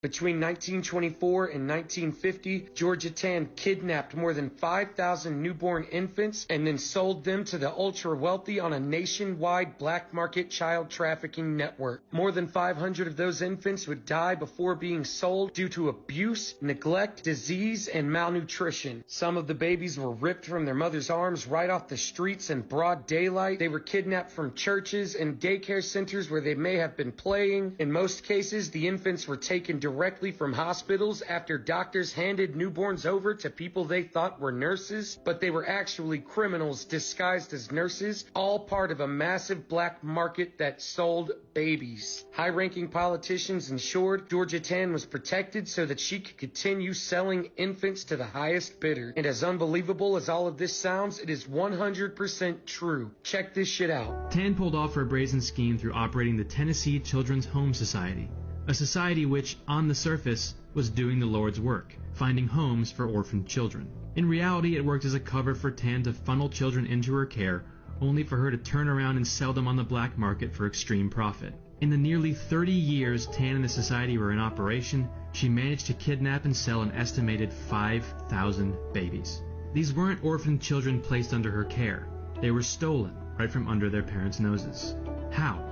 Between 1924 and 1950, Georgia Tan kidnapped more than 5,000 newborn infants and then sold them to the ultra-wealthy on a nationwide black market child trafficking network. More than 500 of those infants would die before being sold due to abuse, neglect, disease, and malnutrition. Some of the babies were ripped from their mother's arms right off the streets in broad daylight. They were kidnapped from churches and daycare centers where they may have been playing. In most cases, the infants were taken directly from hospitals after doctors handed newborns over to people they thought were nurses, but they were actually criminals disguised as nurses, all part of a massive black market that sold babies. High-ranking politicians ensured Georgia Tan was protected so that she could continue selling infants to the highest bidder. And as unbelievable as all of this sounds, it is 100% true. Check this shit out. Tan pulled off her brazen scheme through operating the Tennessee Children's Home Society, a society which, on the surface, was doing the Lord's work, finding homes for orphaned children. In reality, it worked as a cover for Tan to funnel children into her care, only for her to turn around and sell them on the black market for extreme profit. In the nearly 30 years Tan and the society were in operation, she managed to kidnap and sell an estimated 5,000 babies. These weren't orphaned children placed under her care. They were stolen right from under their parents' noses. How?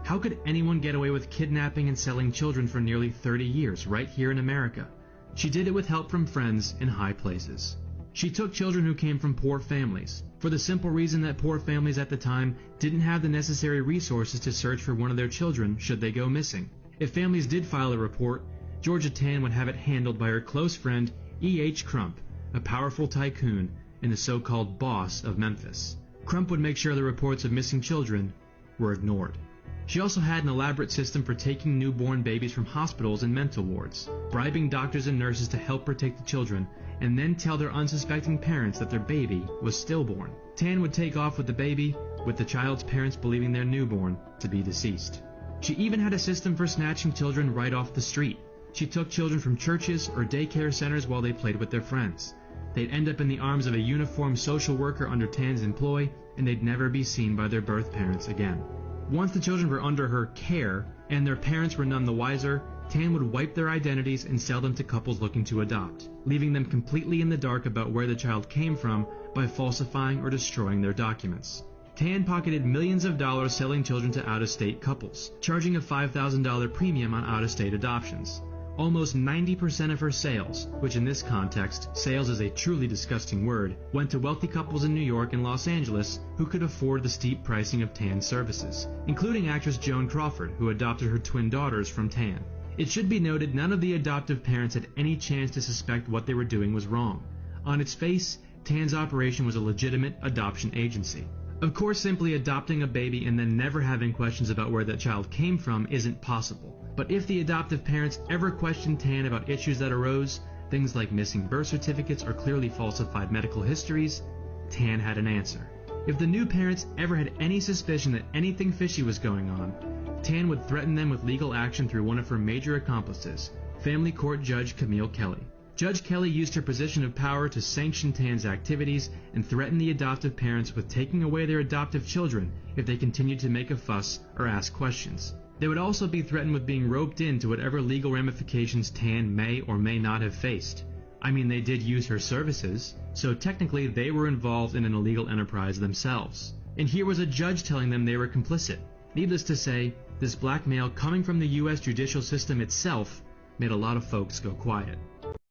How could anyone get away with kidnapping and selling children for nearly 30 years right here in America? She did it with help from friends in high places. She took children who came from poor families, for the simple reason that poor families at the time didn't have the necessary resources to search for one of their children should they go missing. If families did file a report, Georgia Tan would have it handled by her close friend E.H. Crump, a powerful tycoon and the so-called boss of Memphis. Crump would make sure the reports of missing children were ignored. She also had an elaborate system for taking newborn babies from hospitals and mental wards, bribing doctors and nurses to help protect the children, and then tell their unsuspecting parents that their baby was stillborn. Tan would take off with the baby, with the child's parents believing their newborn to be deceased. She even had a system for snatching children right off the street. She took children from churches or daycare centers while they played with their friends. They'd end up in the arms of a uniformed social worker under Tan's employ, and they'd never be seen by their birth parents again. Once the children were under her care, and their parents were none the wiser, Tan would wipe their identities and sell them to couples looking to adopt, leaving them completely in the dark about where the child came from by falsifying or destroying their documents. Tan pocketed millions of dollars selling children to out-of-state couples, charging a $5,000 premium on out-of-state adoptions. Almost 90% of her sales, which in this context, sales is a truly disgusting word, went to wealthy couples in New York and Los Angeles who could afford the steep pricing of Tan's services, including actress Joan Crawford, who adopted her twin daughters from Tan. It should be noted none of the adoptive parents had any chance to suspect what they were doing was wrong. On its face, Tan's operation was a legitimate adoption agency. Of course, simply adopting a baby and then never having questions about where that child came from isn't possible. But if the adoptive parents ever questioned Tan about issues that arose, things like missing birth certificates or clearly falsified medical histories, Tan had an answer. If the new parents ever had any suspicion that anything fishy was going on, Tan would threaten them with legal action through one of her major accomplices, family court judge Camille Kelly. Judge Kelly used her position of power to sanction Tan's activities and threaten the adoptive parents with taking away their adoptive children if they continued to make a fuss or ask questions. They would also be threatened with being roped into whatever legal ramifications Tan may or may not have faced. I mean, they did use her services, so technically they were involved in an illegal enterprise themselves. And here was a judge telling them they were complicit. Needless to say, this blackmail coming from the U.S. judicial system itself made a lot of folks go quiet.